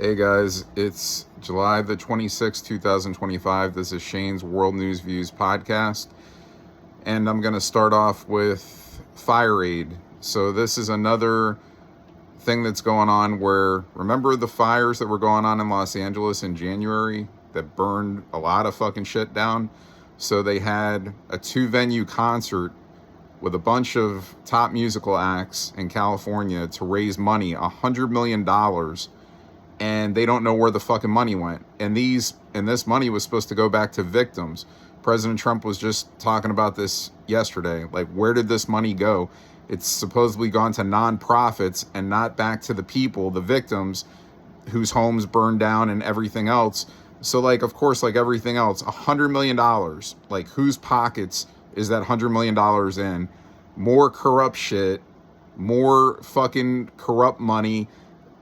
Hey guys, it's July the 26th, 2025. This is Shane's World News Views podcast, and I'm going to start off with Fireaid. So, this is another thing that's going on where, remember the fires that were going on in Los Angeles in January that burned a lot of fucking shit down? So, they had a 2-venue concert with a bunch of top musical acts in California to raise money, $100 million, and they don't know where the fucking money went. And this money was supposed to go back to victims. President Trump was just talking about this yesterday. Like, where did this money go? It's supposedly gone to nonprofits and not back to the people, the victims, whose homes burned down and everything else. So, like, of course, like everything else, $100 million. Like, whose pockets is that $100 million in? More corrupt shit, more fucking corrupt money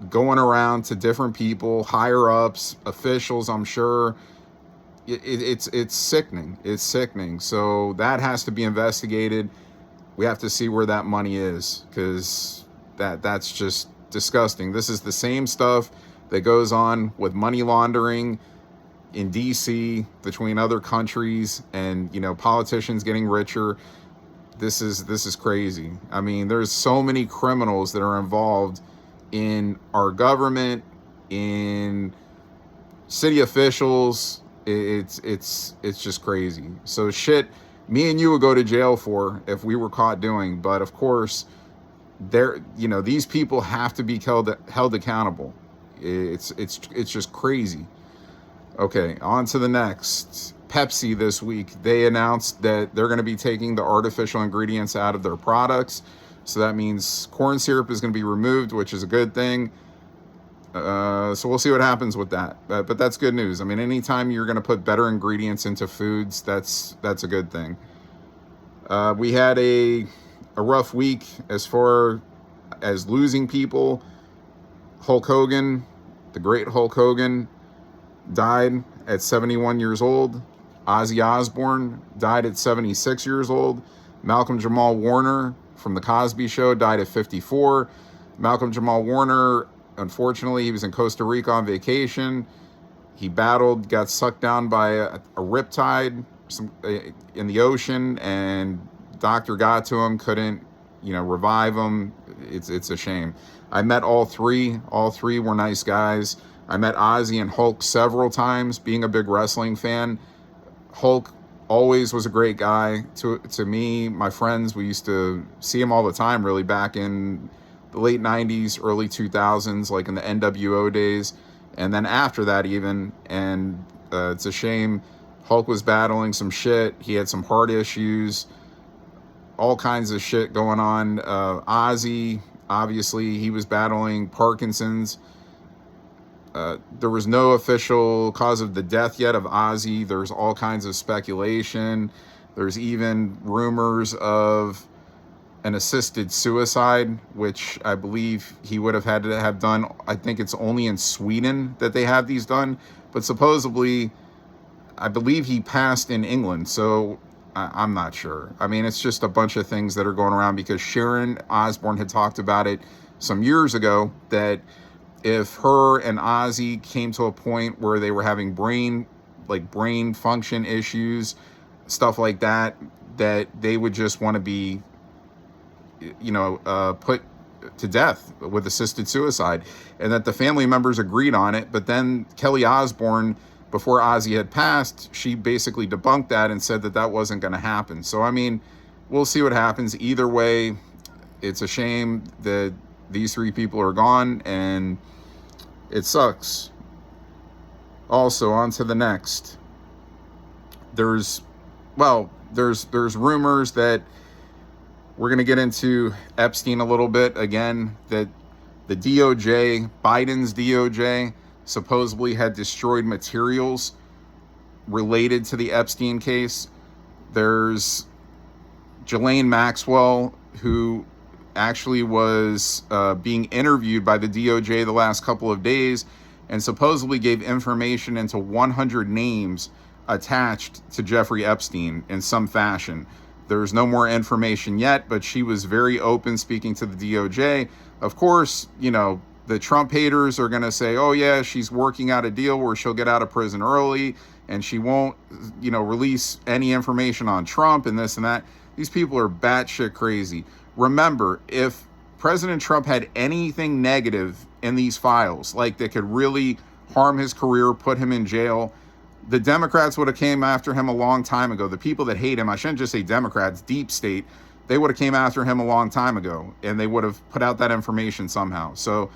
going around to different people, higher ups, officials. I'm sure it's sickening. It's sickening. So that has to be investigated. We have to see where that money is, because that's just disgusting. This is the same stuff that goes on with money laundering in DC between other countries, and politicians getting richer. This is crazy. I mean, there's so many criminals that are involved in our government, in city officials. It's just crazy. So shit me and you would go to jail for if we were caught doing. But of course, these people have to be held accountable. It's just crazy. Okay, on to the next. Pepsi this week, they announced that they're going to be taking the artificial ingredients out of their products. So that means corn syrup is going to be removed, which is a good thing. So we'll see what happens with that. But that's good news. I mean, anytime you're going to put better ingredients into foods, that's a good thing. We had a rough week as far as losing people. Hulk Hogan, the great Hulk Hogan, died at 71 years old. Ozzy Osbourne died at 76 years old. Malcolm Jamal Warner from The Cosby Show died at 54. Malcolm Jamal Warner, unfortunately, he was in Costa Rica on vacation. He got sucked down by a riptide in the ocean, and doctor got to him, couldn't, revive him. It's a shame. I met all three. All three were nice guys. I met Ozzy and Hulk several times, being a big wrestling fan. Hulk always was a great guy to me. My friends, we used to see him all the time, really, back in the late 90s, early 2000s, like in the NWO days. And then after that even, and it's a shame, Hulk was battling some shit. He had some heart issues, all kinds of shit going on. Ozzy, obviously, he was battling Parkinson's. There was no official cause of the death yet of Ozzy. There's all kinds of speculation. There's even rumors of an assisted suicide, which I believe he would have had to have done. I think it's only in Sweden that they have these done. But supposedly, I believe he passed in England. So I'm not sure. I mean, it's just a bunch of things that are going around, because Sharon Osbourne had talked about it some years ago, that if her and Ozzy came to a point where they were having brain function issues, stuff like that, that they would just want to be, put to death with assisted suicide, and that the family members agreed on it. But then Kelly Osbourne, before Ozzy had passed, she basically debunked that and said that wasn't going to happen. So, I mean, we'll see what happens. Either way, it's a shame that these three people are gone, and it sucks. Also, on to the next. There's rumors that we're going to get into Epstein a little bit again, that the DOJ, Biden's DOJ, supposedly had destroyed materials related to the Epstein case. There's Ghislaine Maxwell, who actually was being interviewed by the DOJ the last couple of days, and supposedly gave information into 100 names attached to Jeffrey Epstein in some fashion. There's no more information yet, but she was very open speaking to the DOJ. Of course, the Trump haters are going to say, oh yeah, she's working out a deal where she'll get out of prison early and she won't, release any information on Trump and this and that. These people are batshit crazy. Remember, if President Trump had anything negative in these files, like that could really harm his career, put him in jail, the Democrats would have came after him a long time ago. The people that hate him, I shouldn't just say Democrats, deep state, they would have came after him a long time ago, and they would have put out that information somehow. So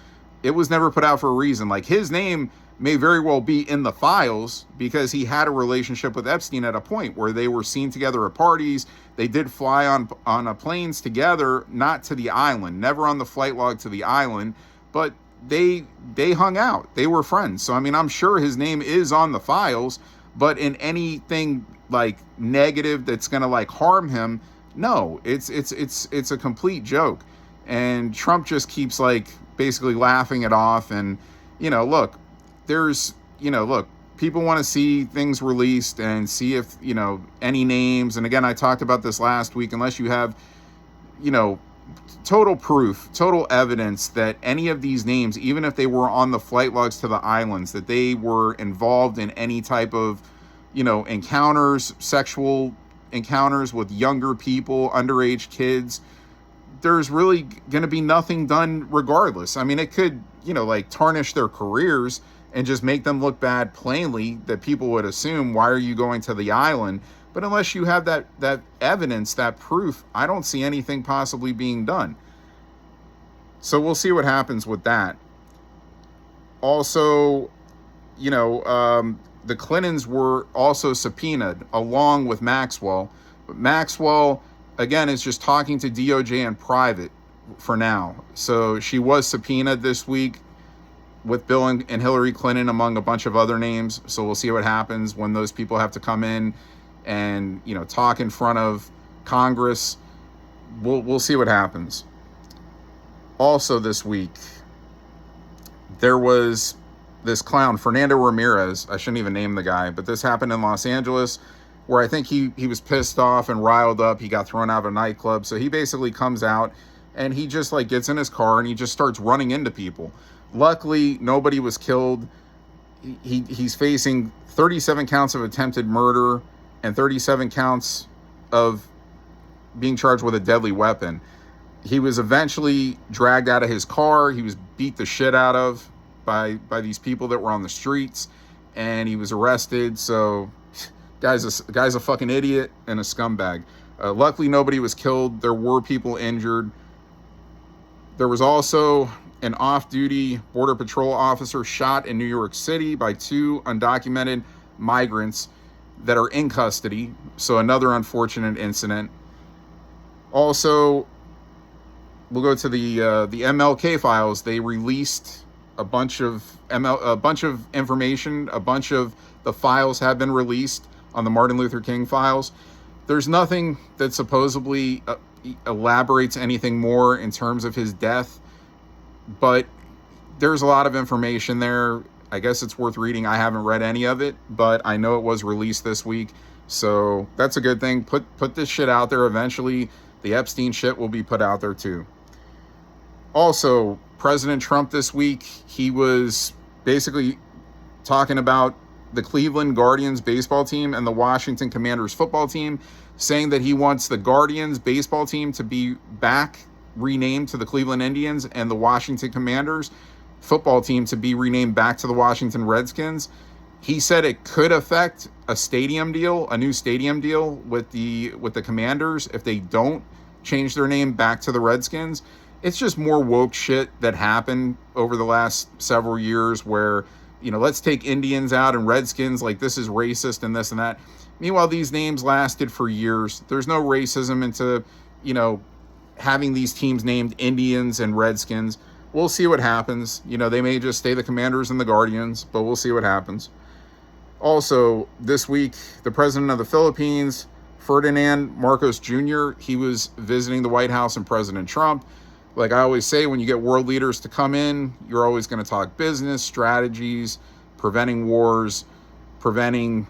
it was never put out for a reason. Like, his name may very well be in the files because he had a relationship with Epstein at a point where they were seen together at parties. They did fly on planes together, not to the island, never on the flight log to the island, but they hung out. They were friends. So, I mean, I'm sure his name is on the files, but in anything like negative that's going to like harm him, no, it's a complete joke. And Trump just keeps like basically laughing it off. And, look, people want to see things released and see if, any names. And again, I talked about this last week, unless you have, total proof, total evidence that any of these names, even if they were on the flight logs to the islands, that they were involved in any type of, encounters, sexual encounters with younger people, underage kids, there's really going to be nothing done regardless. I mean, it could, tarnish their careers and just make them look bad plainly, that people would assume, why are you going to the island? But unless you have that evidence, that proof, I don't see anything possibly being done. So we'll see what happens with that. Also, the Clintons were also subpoenaed along with Maxwell. But Maxwell, again, is just talking to DOJ in private for now. So she was subpoenaed this week with Bill and Hillary Clinton, among a bunch of other names. So we'll see what happens when those people have to come in and, talk in front of Congress. We'll see what happens. Also this week, there was this clown, Fernando Ramirez. I shouldn't even name the guy, but this happened in Los Angeles, where I think he was pissed off and riled up. He got thrown out of a nightclub. So he basically comes out and he just like gets in his car and he just starts running into people. Luckily, nobody was killed. He's facing 37 counts of attempted murder and 37 counts of being charged with a deadly weapon. He was eventually dragged out of his car. He was beat the shit out of by these people that were on the streets, and he was arrested. So guy's a fucking idiot and a scumbag. Luckily, nobody was killed. There were people injured. There was also an off-duty Border Patrol officer shot in New York City by 2 undocumented migrants that are in custody. So another unfortunate incident. Also, we'll go to the MLK files. They released a bunch of information. A bunch of the files have been released on the Martin Luther King files. There's nothing that supposedly elaborates anything more in terms of his death, but there's a lot of information there. I guess it's worth reading. I haven't read any of it, but I know it was released this week, so that's a good thing. Put this shit out there. Eventually, the Epstein shit will be put out there too. Also, President Trump this week, he was basically talking about the Cleveland Guardians baseball team and the Washington Commanders football team, saying that he wants the Guardians baseball team to be back renamed to the Cleveland Indians and the Washington Commanders football team to be renamed back to the Washington Redskins. He said it could affect a stadium deal, a new stadium deal with the Commanders if they don't change their name back to the Redskins. It's just more woke shit that happened over the last several years where, let's take Indians out and Redskins, like this is racist and this and that. Meanwhile, these names lasted for years. There's no racism into, having these teams named Indians and Redskins. We'll see what happens. They may just stay the Commanders and the Guardians, but we'll see what happens. Also, this week, the president of the Philippines, Ferdinand Marcos Jr., he was visiting the White House and President Trump. Like I always say, when you get world leaders to come in, you're always going to talk business, strategies, preventing wars, preventing,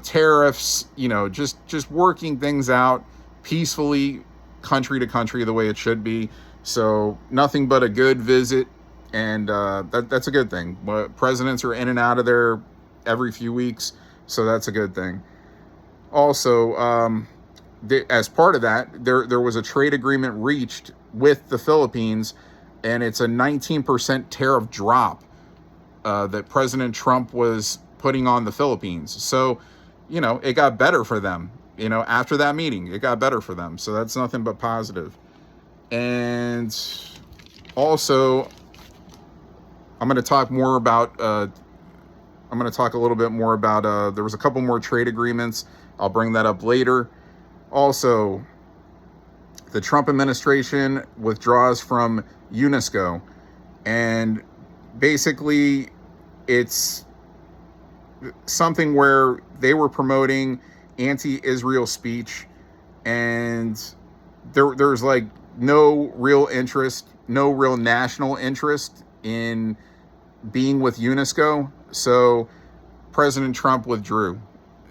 tariffs, just working things out peacefully, country to country, the way it should be. So nothing but a good visit. and that's a good thing. But presidents are in and out of there every few weeks, so that's a good thing. Also, as part of that, there was a trade agreement reached with the Philippines, and it's a 19% tariff drop that President Trump was putting on the Philippines. So, it got better for them. After that meeting, it got better for them. So that's nothing but positive. And also, I'm going to talk more about. I'm going to talk a little bit more about. There was a couple more trade agreements. I'll bring that up later. Also, the Trump administration withdraws from UNESCO, and basically, it's something where they were promoting anti-Israel speech, and there's like no real interest, no real national interest in being with UNESCO. So President Trump withdrew.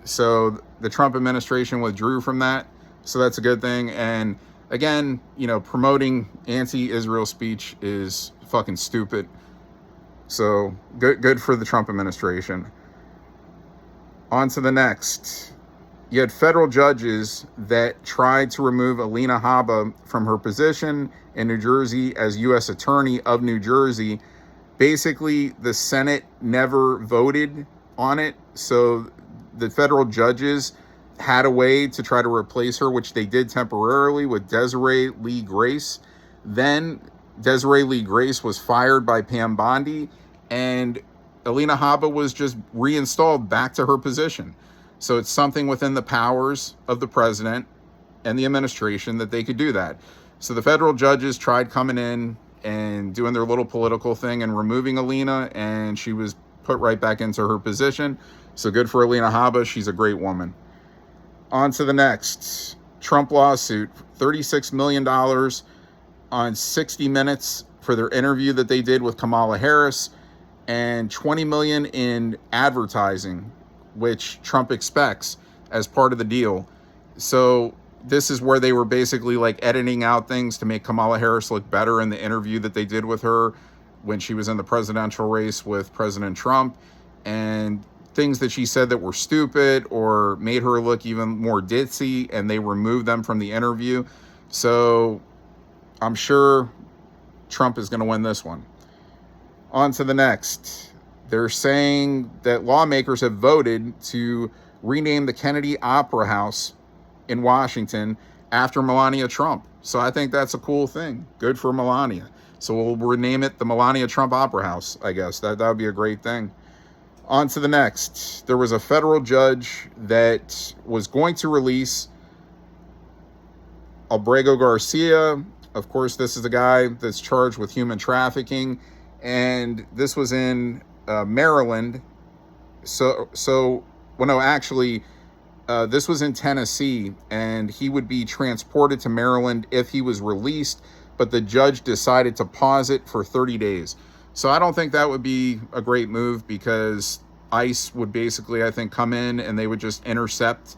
So the Trump administration withdrew from that. So that's a good thing. And again, promoting anti-Israel speech is fucking stupid. So good for the Trump administration. On to the next. You had federal judges that tried to remove Alina Habba from her position in New Jersey as U.S. Attorney of New Jersey. Basically, the Senate never voted on it, so the federal judges had a way to try to replace her, which they did temporarily with Desiree Lee Grace. Then Desiree Lee Grace was fired by Pam Bondi, and Alina Habba was just reinstalled back to her position. So it's something within the powers of the president and the administration that they could do that. So the federal judges tried coming in and doing their little political thing and removing Alina, and she was put right back into her position. So good for Alina Habba. She's a great woman. On to the next. Trump lawsuit. $36 million on 60 Minutes for their interview that they did with Kamala Harris, and $20 million in advertising, which Trump expects as part of the deal. So this is where they were basically like editing out things to make Kamala Harris look better in the interview that they did with her when she was in the presidential race with President Trump, and things that she said that were stupid or made her look even more ditzy, and they removed them from the interview. So I'm sure Trump is going to win this one. On to the next. They're saying that lawmakers have voted to rename the Kennedy Opera House in Washington after Melania Trump. So I think that's a cool thing. Good for Melania. So we'll rename it the Melania Trump Opera House, I guess. That would be a great thing. On to the next. There was a federal judge that was going to release Albrego Garcia. Of course, this is the guy that's charged with human trafficking, and this was in Maryland. This was in Tennessee, and he would be transported to Maryland if he was released, but the judge decided to pause it for 30 days. So I don't think that would be a great move, because ICE would basically, I think, come in and they would just intercept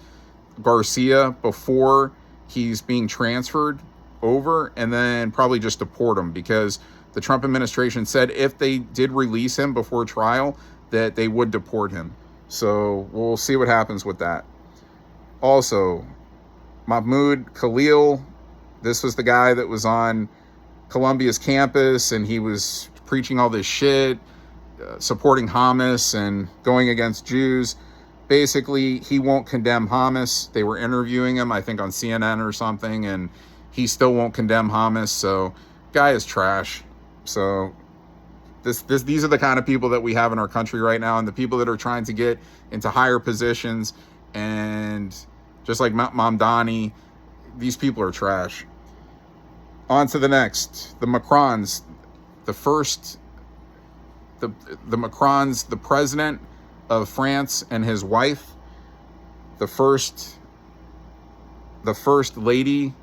Garcia before he's being transferred over, and then probably just deport him, because the Trump administration said if they did release him before trial, that they would deport him. So we'll see what happens with that. Also, Mahmoud Khalil, this was the guy that was on Columbia's campus, and he was preaching all this shit, supporting Hamas and going against Jews. Basically, he won't condemn Hamas. They were interviewing him, I think, on CNN or something, and he still won't condemn Hamas. So, guy is trash. So, these are the kind of people that we have in our country right now, and the people that are trying to get into higher positions, and just like Mamdani, these people are trash. On to the next. The Macrons. The Macrons, the president of France and his wife, the first lady,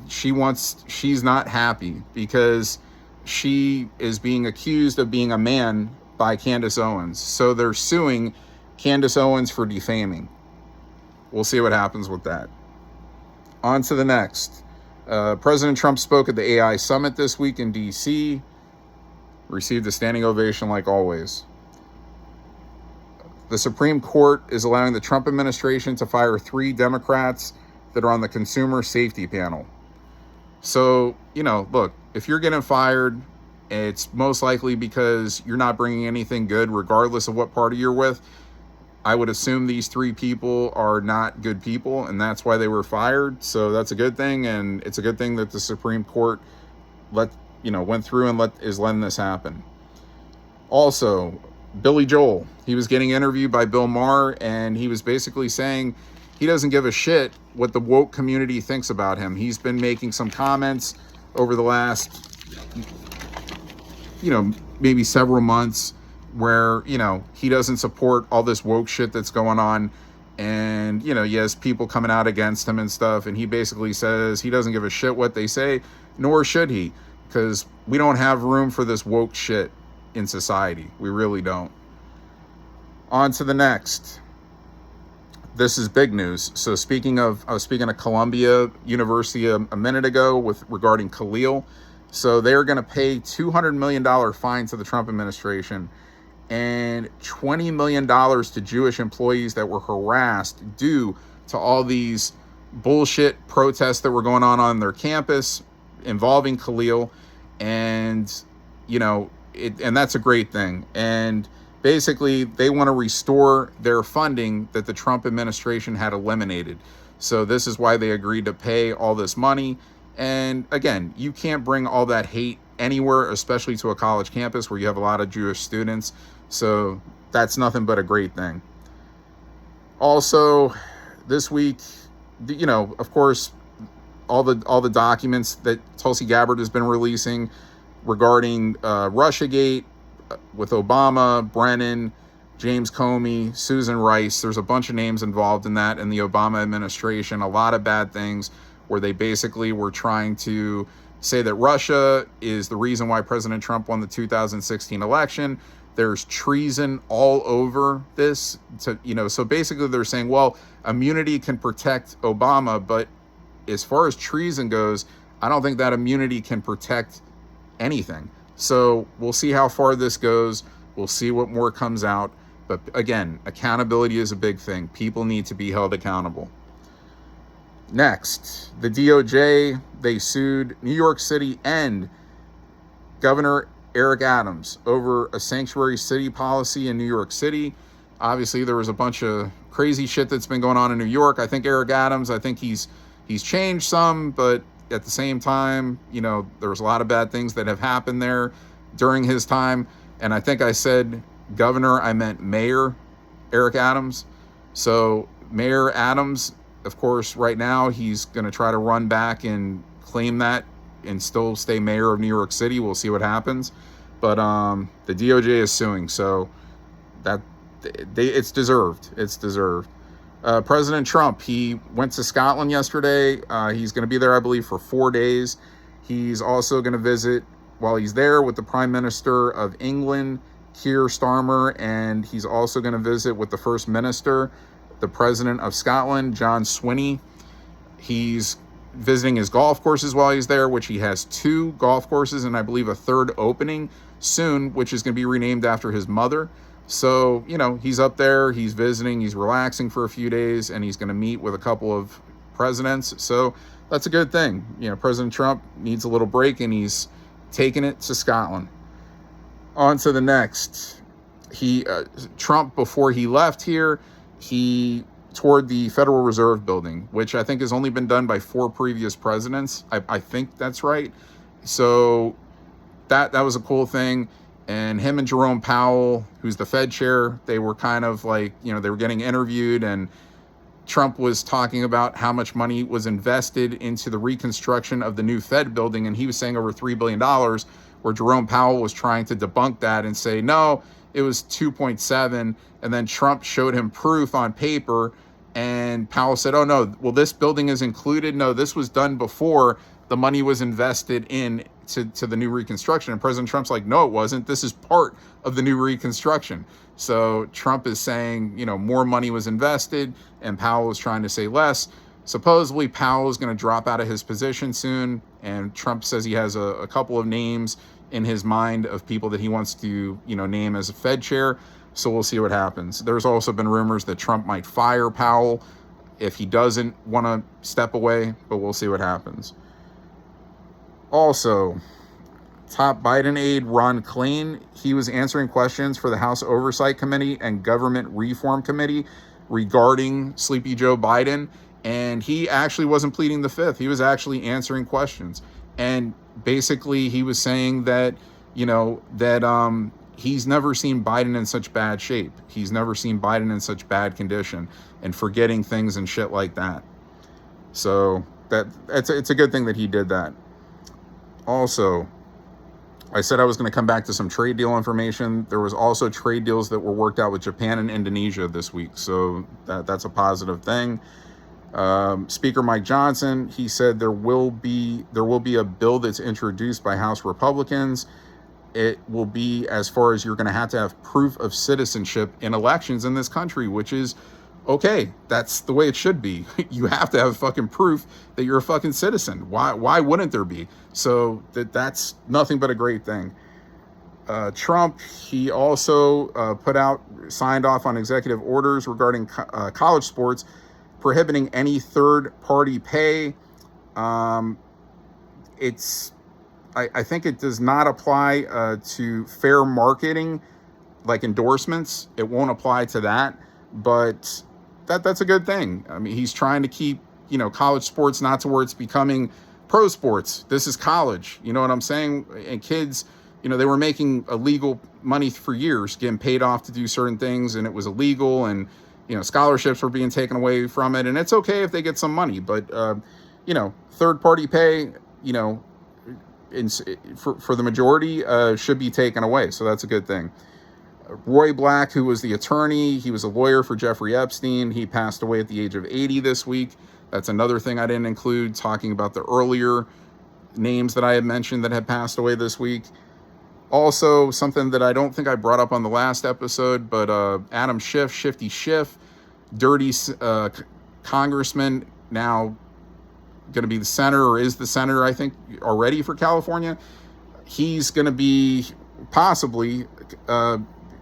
she's not happy because she is being accused of being a man by Candace Owens. So they're suing Candace Owens for defaming. We'll see what happens with that. On to the next. President Trump spoke at the AI summit this week in D.C., received a standing ovation like always. The Supreme Court is allowing the Trump administration to fire 3 Democrats that are on the consumer safety panel. So, look, if you're getting fired, it's most likely because you're not bringing anything good, regardless of what party you're with. I would assume these 3 people are not good people, and that's why they were fired. So that's a good thing, and it's a good thing that the Supreme Court went through and is letting this happen. Also, Billy Joel, he was getting interviewed by Bill Maher, and he was basically saying he doesn't give a shit what the woke community thinks about him. He's been making some comments over the last, maybe several months where, he doesn't support all this woke shit that's going on. And, he has people coming out against him and stuff. And he basically says he doesn't give a shit what they say, nor should he, because we don't have room for this woke shit in society. We really don't. On to the next. This is big news. So I was speaking of Columbia University a minute ago regarding Khalil. So they're going to pay $200 million fine to the Trump administration and $20 million to Jewish employees that were harassed due to all these bullshit protests that were going on their campus involving Khalil. And, and that's a great thing. And basically, they want to restore their funding that the Trump administration had eliminated. So this is why they agreed to pay all this money. And again, you can't bring all that hate anywhere, especially to a college campus where you have a lot of Jewish students. So that's nothing but a great thing. Also, this week, of course, all the documents that Tulsi Gabbard has been releasing regarding Russiagate with Obama, Brennan, James Comey, Susan Rice. There's a bunch of names involved in that in the Obama administration. A lot of bad things where they basically were trying to say that Russia is the reason why President Trump won the 2016 election. There's treason all over this. So basically they're saying, well, immunity can protect Obama, but as far as treason goes, I don't think that immunity can protect anything. So we'll see how far this goes. We'll see what more comes out. But again, accountability is a big thing. People need to be held accountable. Next, the DOJ, they sued New York City and Governor Eric Adams over a sanctuary city policy in New York City. Obviously, there was a bunch of crazy shit that's been going on in New York. I think Eric Adams, he's changed some, but at the same time, there was a lot of bad things that have happened there during his time. And I think I said governor, I meant Mayor Eric Adams. So Mayor Adams, of course, right now, he's going to try to run back and claim that and still stay mayor of New York City. We'll see what happens. But the DOJ is suing, so it's deserved. It's deserved. President Trump, he went to Scotland yesterday. He's going to be there, I believe, for 4 days. He's also going to visit while he's there with the Prime Minister of England, Keir Starmer, and he's also going to visit with the First Minister, the President of Scotland, John Swinney. He's visiting his golf courses while he's there, which he has 2 golf courses and I believe a 3rd opening soon, which is going to be renamed after his mother. So, he's up there, he's visiting, he's relaxing for a few days, and he's going to meet with a couple of presidents. So that's a good thing. President Trump needs a little break, and he's taking it to Scotland. On to the next. Trump, before he left here, he toured the Federal Reserve building, which I think has only been done by 4 previous presidents. I think that's right. So that was a cool thing. And him and Jerome Powell, who's the Fed chair, they were kind of like, they were getting interviewed, and Trump was talking about how much money was invested into the reconstruction of the new Fed building. And he was saying over $3 billion, where Jerome Powell was trying to debunk that and say, no, it was 2.7. And then Trump showed him proof on paper, and Powell said, oh no, well, this building is included. No, this was done before the money was invested in to the new reconstruction. And President Trump's like, no, it wasn't. This is part of the new reconstruction. So Trump is saying, more money was invested, and Powell was trying to say less. Supposedly Powell is going to drop out of his position soon, and Trump says he has a couple of names in his mind of people that he wants to, name as a Fed chair. So we'll see what happens. There's also been rumors that Trump might fire Powell if he doesn't want to step away, but we'll see what happens. Also, top Biden aide Ron Klain, he was answering questions for the House Oversight Committee and Government Reform Committee regarding Sleepy Joe Biden, and he actually wasn't pleading the fifth. He was actually answering questions. And basically he was saying that, he's never seen Biden in such bad shape. He's never seen Biden in such bad condition and forgetting things and shit like that. So it's a good thing that he did that. Also, I said I was going to come back to some trade deal information. There was also trade deals that were worked out with Japan and Indonesia this week. So that's a positive thing. Speaker Mike Johnson, he said there will be a bill that's introduced by House Republicans. It will be as far as you're going to have proof of citizenship in elections in this country, which is okay. That's the way it should be. You have to have fucking proof that you're a fucking citizen. Why wouldn't there be? So that's nothing but a great thing. Trump, he also signed off on executive orders regarding college sports, prohibiting any third-party pay. I think it does not apply to fair marketing, like endorsements. It won't apply to that, but that's a good thing. I mean, he's trying to keep, college sports not to where it's becoming pro sports. This is college. You know what I'm saying? And kids, they were making illegal money for years, getting paid off to do certain things, and it was illegal, and scholarships were being taken away from it. And it's okay if they get some money, but third-party pay, for the majority, should be taken away. So that's a good thing. Roy Black, who was the attorney, he was a lawyer for Jeffrey Epstein. He passed away at the age of 80 this week. That's another thing I didn't include, talking about the earlier names that I had mentioned that had passed away this week. Also, something that I don't think I brought up on the last episode, but Adam Schiff, Shifty Schiff, dirty congressman, now going to be the senator, or is the senator, I think, already for California. He's going to be possibly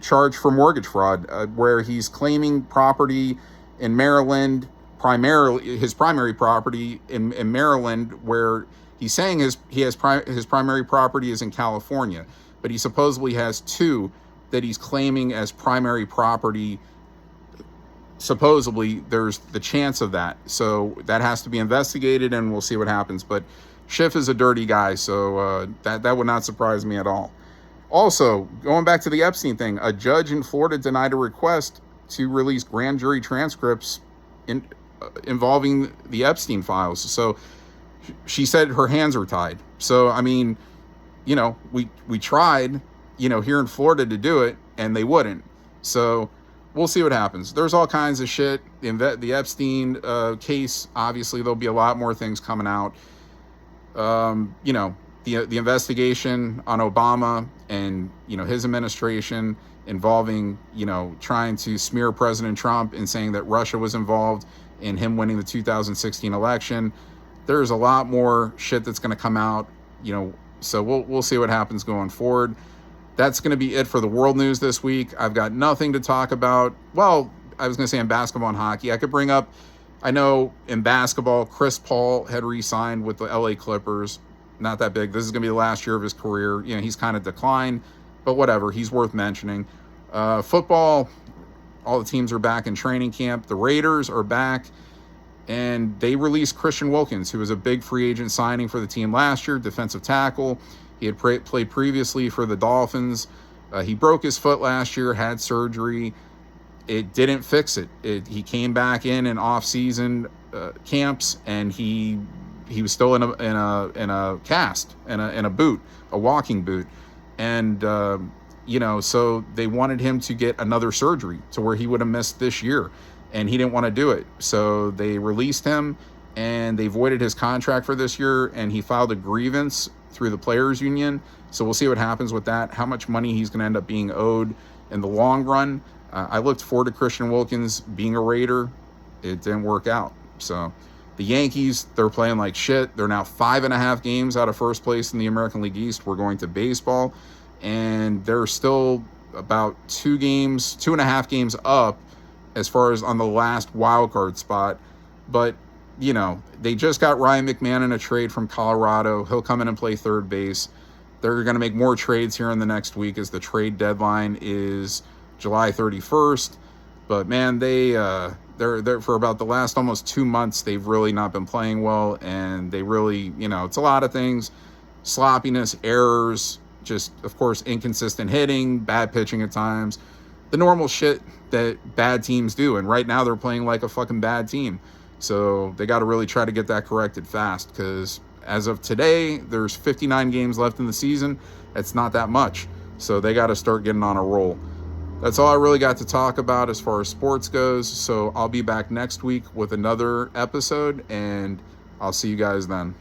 charged for mortgage fraud, where he's claiming property in Maryland, primarily his primary property in Maryland, where he's saying his primary property is in California, but he supposedly has two that he's claiming as primary property. Supposedly, there's the chance of that. So that has to be investigated, and we'll see what happens. But Schiff is a dirty guy, so that would not surprise me at all. Also, going back to the Epstein thing, a judge in Florida denied a request to release grand jury transcripts involving the Epstein files. So she said her hands are tied. So, I mean, we tried, here in Florida to do it, and they wouldn't. So we'll see what happens. There's all kinds of shit. The Epstein case, obviously, there'll be a lot more things coming out. The investigation on Obama and, his administration involving, trying to smear President Trump and saying that Russia was involved in him winning the 2016 election. There's a lot more shit that's going to come out, so we'll see what happens going forward. That's going to be it for the world news this week. I've got nothing to talk about. Well, I was going to say in basketball and hockey. I could bring up, I know in basketball, Chris Paul had re-signed with the LA Clippers. Not that big. This is going to be the last year of his career. He's kind of declined, but whatever. He's worth mentioning. Football, all the teams are back in training camp. The Raiders are back, and they released Christian Wilkins, who was a big free agent signing for the team last year, defensive tackle. He had played previously for the Dolphins. He broke his foot last year, had surgery. It didn't fix it. He came back in off-season camps, and he was still in a cast, in a boot, a walking boot, and so they wanted him to get another surgery to where he would have missed this year, and he didn't want to do it. So they released him, and they voided his contract for this year, and he filed a grievance through the players union. So we'll see what happens with that, how much money he's going to end up being owed in the long run. I looked forward to Christian Wilkins being a Raider. It didn't work out. So The Yankees, they're playing like shit. They're now 5.5 games out of first place in the American League East. We're going to baseball, and they're still about 2.5 games up as far as on the last wild card spot. But, you know, they just got Ryan McMahon in a trade from Colorado. He'll come in and play third base. They're going to make more trades here in the next week, as the trade deadline is July 31st. But man, they're for about the last almost 2 months, they've really not been playing well, and they really, you know, it's a lot of things: sloppiness, errors, just of course inconsistent hitting, bad pitching at times, the normal shit that bad teams do. And right now they're playing like a fucking bad team, so they got to really try to get that corrected fast, because as of today, there's 59 games left in the season. It's not that much, so they got to start getting on a roll. That's all I really got to talk about as far as sports goes. So I'll be back next week with another episode, and I'll see you guys then.